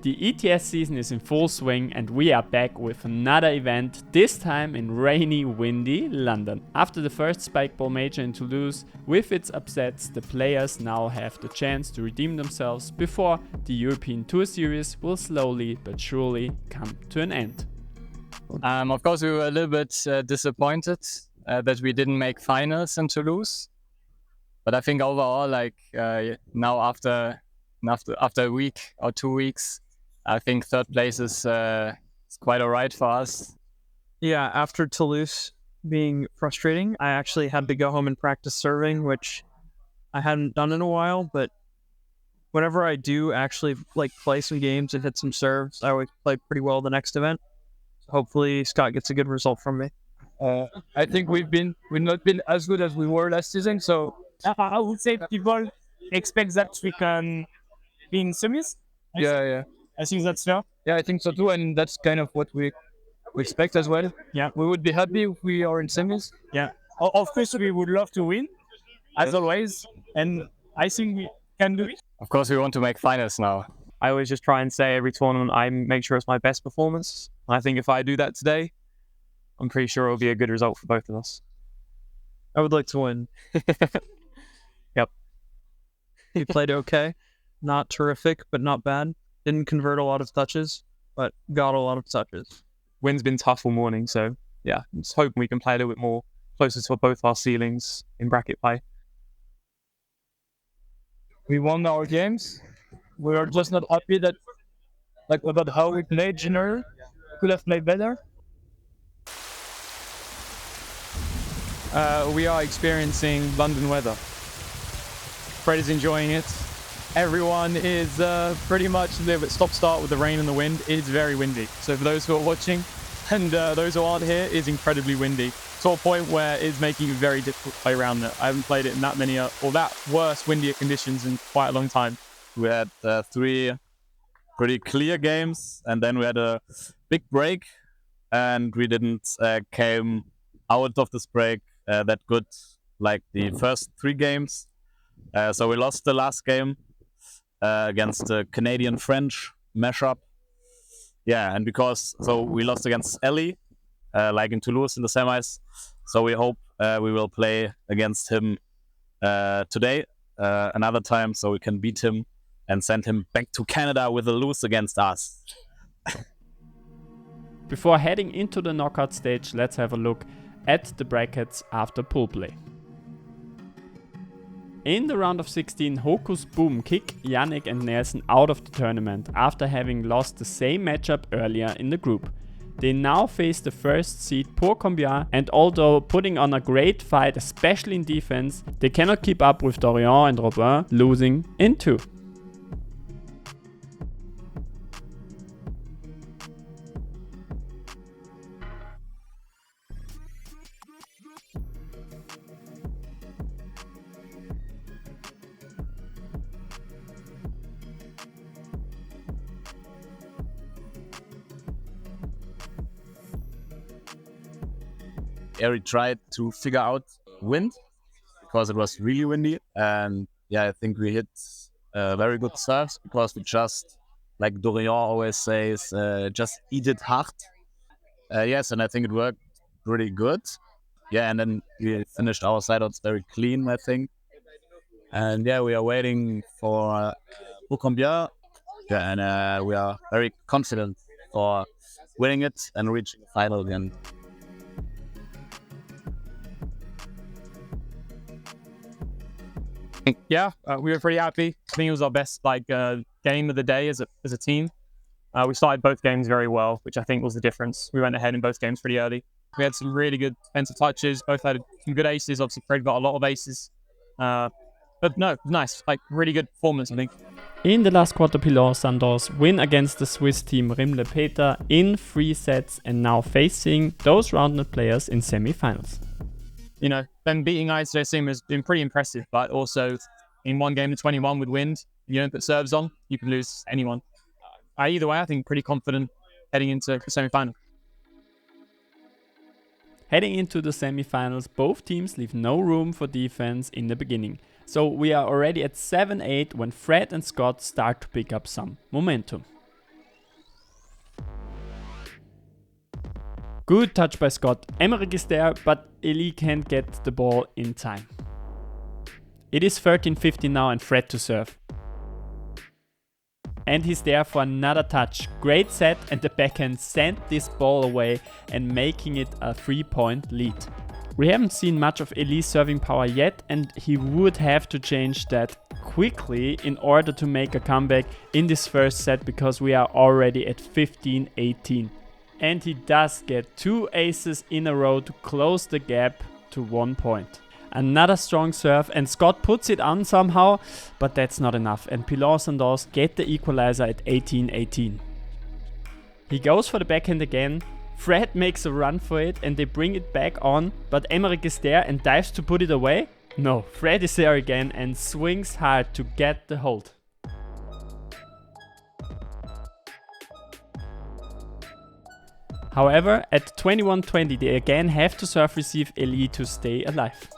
The ETS season is in full swing and we are back with another event, this time in rainy, windy London. After the first Spikeball major in Toulouse, with its upsets, the players now have the chance to redeem themselves before the European Tour Series will slowly but surely come to an end. Of course, we were a little bit disappointed that we didn't make finals in Toulouse. But I think overall, now after a week or 2 weeks, I think third place is quite alright for us. Yeah, after Toulouse being frustrating, I actually had to go home and practice serving, which I hadn't done in a while. But whenever I do actually play some games and hit some serves, I always play pretty well the next event. So hopefully Scott gets a good result from me. I think we've not been as good as we were last season. So I would say people expect that we can be in semis. Yeah. I think that's fair. Yeah, I think so too, and that's kind of what we expect as well. Yeah, we would be happy if we are in semis. Yeah, of course we would love to win, as always, and I think we can do it. Of course, we want to make finals now. I always just try and say every tournament I make sure it's my best performance. I think if I do that today, I'm pretty sure it'll be a good result for both of us. I would like to win. Yep. He played okay. Not terrific, but not bad. Didn't convert a lot of touches, but got a lot of touches. Wind's been tough all morning, so yeah, just hoping we can play a little bit more closer to both our ceilings in bracket play. We won our games. We are just not happy that about how we played generally. Could have played better. We are experiencing London weather. Fred is enjoying it. Everyone is pretty much a little bit stop-start with the rain and the wind. It's very windy. So for those who are watching and those who aren't here, it's incredibly windy. To a point where it's making it very difficult to play around it. I haven't played it in that many or that worse windier conditions in quite a long time. We had 3 pretty clear games, and then we had a big break, and we didn't came out of this break that good like the first 3 games. So we lost the last game against the Canadian-French mashup. Yeah, and so we lost against Ellie, like in Toulouse in the semis. So we hope we will play against him today another time, so we can beat him and send him back to Canada with a lose against us. Before heading into the knockout stage, let's have a look at the brackets after pool play. In the round of 16, Hoku's Boom kick Yannick and Nelson out of the tournament after having lost the same matchup earlier in the group. They now face the first seed Pour Combien, and although putting on a great fight, especially in defense, they cannot keep up with Dorian and Robin, losing in 2. Ari tried to figure out wind because it was really windy, and yeah, I think we hit very good serves because we just, like Dorian always says, just eat it hard. Yes, and I think it worked pretty good. Yeah, and then we finished our side outs very clean, I think. And yeah, we are waiting for Pour Combien. Yeah, and we are very confident for winning it and reaching the final again. Yeah, we were pretty happy. I think it was our best game of the day as a team. We started both games very well, which I think was the difference. We went ahead in both games pretty early. We had some really good defensive touches. Both had some good aces. Obviously, Fred got a lot of aces. But no, nice. Really good performance, I think. In the last quarter, Pilon Sandors win against the Swiss team Rimle Peter in 3 sets and now facing those Roundnet Players in semi-finals. You know, them beating Eisenträger has been pretty impressive, but also in 1 game to 21 with wind, if you don't put serves on, you can lose anyone. Either way, I think pretty confident heading into the semi-final. Heading into the semi-finals, both teams leave no room for defense in the beginning. So we are already at 7-8 when Fred and Scott start to pick up some momentum. Good touch by Scott. Emerick is there, but Elie can't get the ball in time. It is 13-15 now and Fred to serve. And he's there for another touch. Great set, and the backhand sent this ball away and making it a 3-point lead. We haven't seen much of Elie's serving power yet, and he would have to change that quickly in order to make a comeback in this first set, because we are already at 15-18. And he does get 2 aces in a row to close the gap to 1 point. Another strong serve, and Scott puts it on somehow, but that's not enough, and Pilon-Sandos get the equalizer at 18-18. He goes for the backhand again. Fred makes a run for it and they bring it back on, but Emerick is there and dives to put it away. No, Fred is there again and swings hard to get the hold. However, at 21-20 they again have to serve receive Elie to stay alive.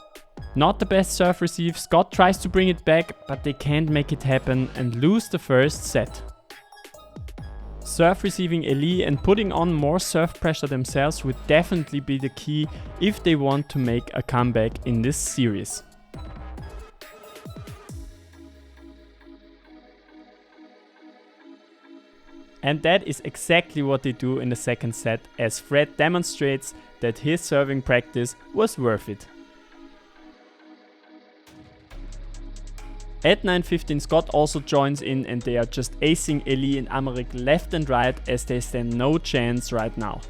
Not the best serve receive, Scott tries to bring it back, but they can't make it happen and lose the first set. Serve receiving Elie and putting on more serve pressure themselves would definitely be the key if they want to make a comeback in this series. And that is exactly what they do in the second set, as Fred demonstrates that his serving practice was worth it. At 9:15 Scott also joins in and they are just acing Elie and Emerick left and right, as they stand no chance right now.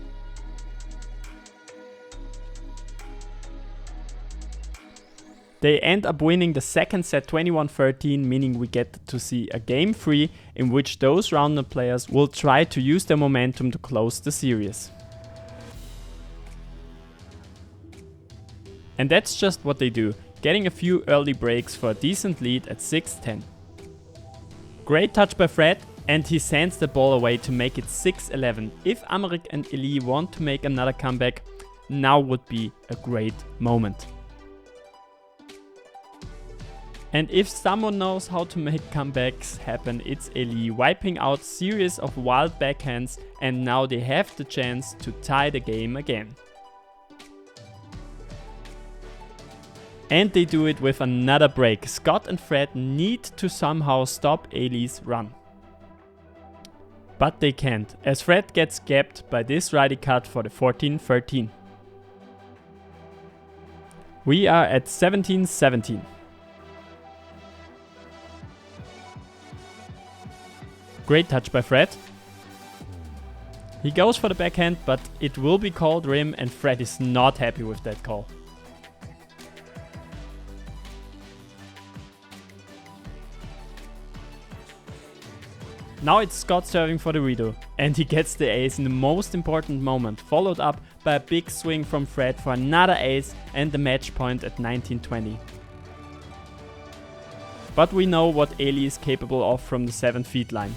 They end up winning the second set 21-13, meaning we get to see a game 3 in which those Roundnet players will try to use their momentum to close the series. And that's just what they do, getting a few early breaks for a decent lead at 6-10. Great touch by Fred, and he sends the ball away to make it 6-11. If Emerick and Elie want to make another comeback, now would be a great moment. And if someone knows how to make comebacks happen, it's Elie, wiping out series of wild backhands, and now they have the chance to tie the game again. And they do it with another break. Scott and Fred need to somehow stop Elie's run. But they can't, as Fred gets gapped by this righty cut for the 14-13. We are at 17-17. Great touch by Fred. He goes for the backhand, but it will be called rim and Fred is not happy with that call. Now it's Scott serving for the redo, and he gets the ace in the most important moment, followed up by a big swing from Fred for another ace and the match point at 19-20. But we know what Elie is capable of from the 7 feet line.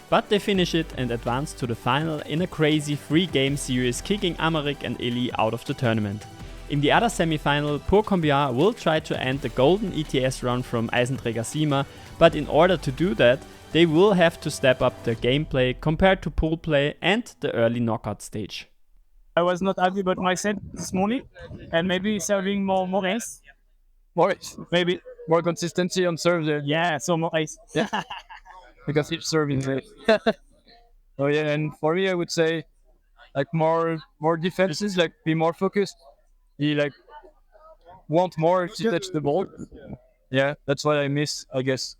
But they finish it and advance to the final in a crazy 3-game series, kicking Emerick and Elie out of the tournament. In the other semi-final, Pour Combien will try to end the golden ETS run from Eisenträger Siemer, but in order to do that, they will have to step up their gameplay compared to pool play and the early knockout stage. I was not happy about my set this morning, and maybe serving more ace. More ace. Maybe. More consistency on serve there. Yeah, so more ace. Yeah. Because each serving is ace. Oh yeah, and for me I would say like more defenses, like be more focused. He like want more to touch the ball. Yeah, that's what I miss, I guess.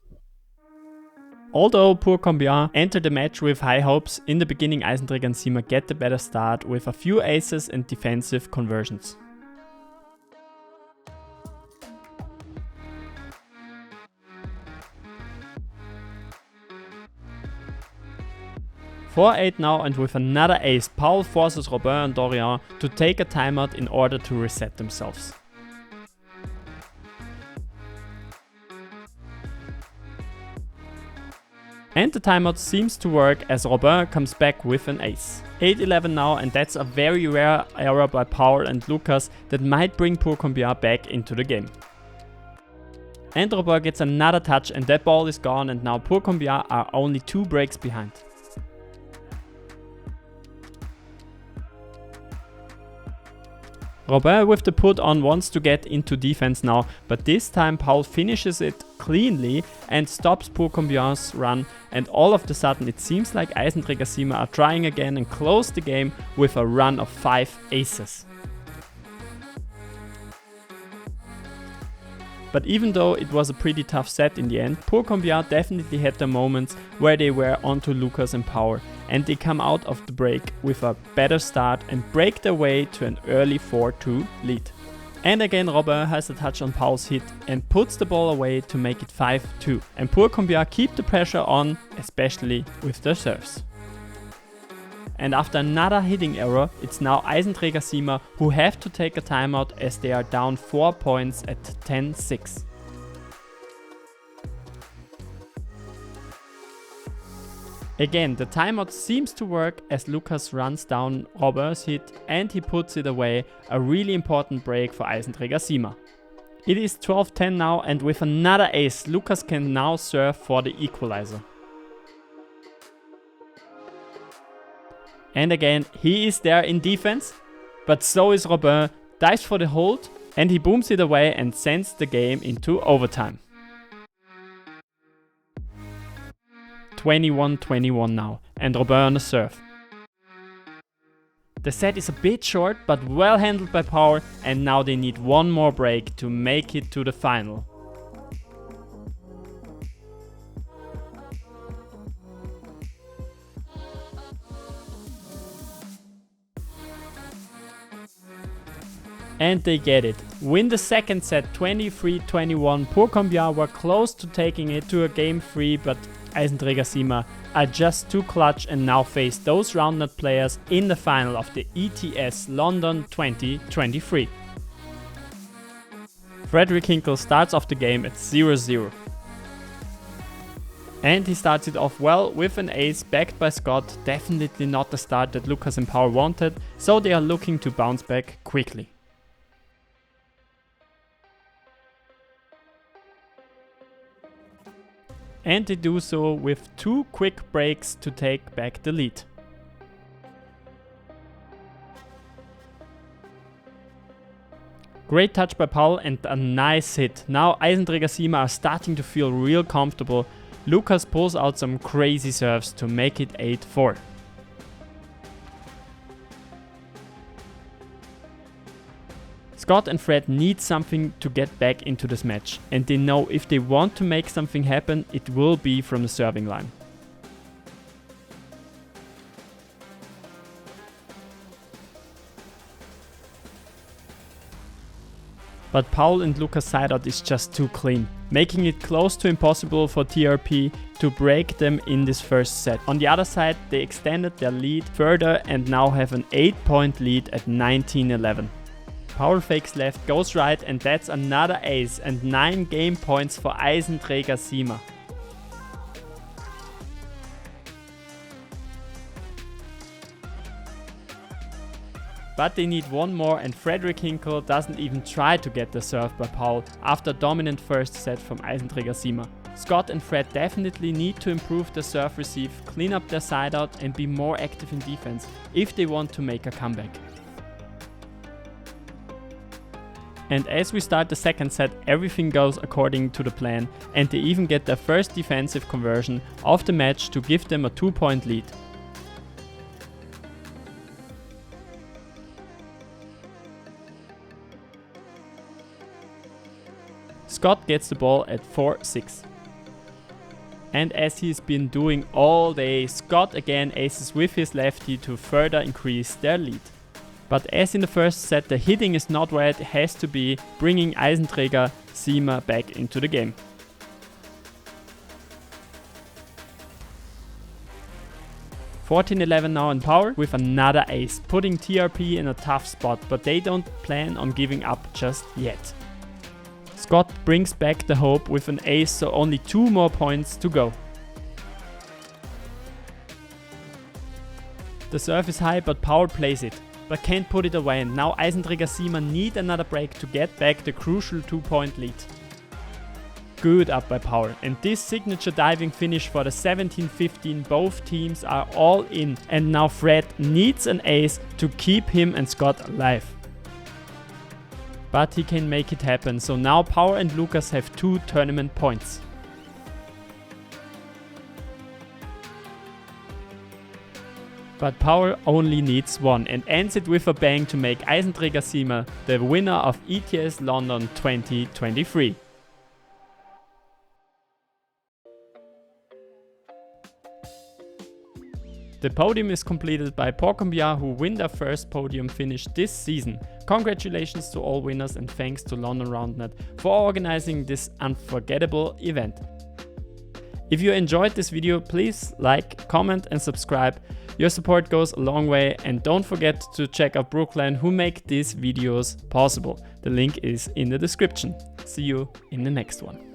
Although Pour Combien entered the match with high hopes, in the beginning Eisenträger and Siemer get the better start with a few aces and defensive conversions. (4-8) now, and with another ace, Paul forces Robin and Dorian to take a timeout in order to reset themselves. And the timeout seems to work as Robin comes back with an ace. 8-11 now, and that's a very rare error by Paul and Lucas that might bring Pour Combien back into the game. And Robert gets another touch and that ball is gone, and now Pour Combien are only 2 breaks behind. Robert with the put on wants to get into defense now, but this time Paul finishes it cleanly and stops Pour Combien's run, and all of a sudden it seems like Eisenträger Siemer are trying again and close the game with a run of 5 aces. But even though it was a pretty tough set in the end, Pour Combien definitely had their moments where they were onto Lucas and Power, and they come out of the break with a better start and break their way to an early 4-2 lead. And again Robert has a touch on Paul's hit and puts the ball away to make it 5-2. And Pour Combien keep the pressure on, especially with their serves. And after another hitting error, it's now Eisenträger Siemer who have to take a timeout as they are down 4 points at 10-6. Again, the timeout seems to work as Lucas runs down Robert's hit and he puts it away, a really important break for Eisenträger Siemer. It is 12-10 now, and with another ace, Lucas can now serve for the equalizer. And again, he is there in defense, but so is Robert, dives for the hold, and he booms it away and sends the game into overtime. 21-21 now, and Robert on the serve. The set is a bit short, but well handled by Power, and now they need one more break to make it to the final. And they get it. Win the second set 23-21. Pour Combien were close to taking it to a game 3, but Eisenträger Siemer are just too clutch and now face those Roundnet Players in the final of the ETS London 2023. Frederick Hinkle starts off the game at 0-0. And he starts it off well with an ace backed by Scott, definitely not the start that Lucas and Power wanted, so they are looking to bounce back quickly. And they do so with 2 quick breaks to take back the lead. Great touch by Paul and a nice hit. Now Eisenträger Siemer are starting to feel real comfortable. Lucas pulls out some crazy serves to make it 8-4. Scott and Fred need something to get back into this match, and they know if they want to make something happen, it will be from the serving line. But Paul and Lucas' sideout is just too clean, making it close to impossible for TRP to break them in this first set. On the other side, they extended their lead further and now have an 8-point lead at 19-11. Paul fakes left, goes right, and that's another ace and 9 game points for Eisenträger Siemer. But they need one more, and Frederick Hinkle doesn't even try to get the serve by Paul after a dominant first set from Eisenträger Siemer. Scott and Fred definitely need to improve their serve receive, clean up their sideout and be more active in defense if they want to make a comeback. And as we start the second set, everything goes according to the plan, and they even get their first defensive conversion of the match to give them a 2-point lead. Scott gets the ball at 4-6. And as he's been doing all day, Scott again aces with his lefty to further increase their lead. But as in the first set, the hitting is not where it has to be, bringing Eisenträger Siemer back into the game. (14-11) now in Power with another ace, putting TRP in a tough spot, but they don't plan on giving up just yet. Scott brings back the hope with an ace, so only 2 more points to go. The serve is high, but Power plays it, but can't put it away, and now Eisenträger Siemer need another break to get back the crucial 2-point lead. good up by Power, and this signature diving finish for the 17-15, both teams are all in, and now Fred needs an ace to keep him and Scott alive. But he can make it happen, so now Power and Lucas have 2 tournament points. But Power only needs 1 and ends it with a bang to make Eisenträger Siemer the winner of ETS London 2023. The podium is completed by Pour Combien, who win their first podium finish this season. Congratulations to all winners and thanks to London Roundnet for organizing this unforgettable event. If you enjoyed this video, please like, comment and subscribe. Your support goes a long way, and don't forget to check out Brooklyn, who make these videos possible. The link is in the description. See you in the next one.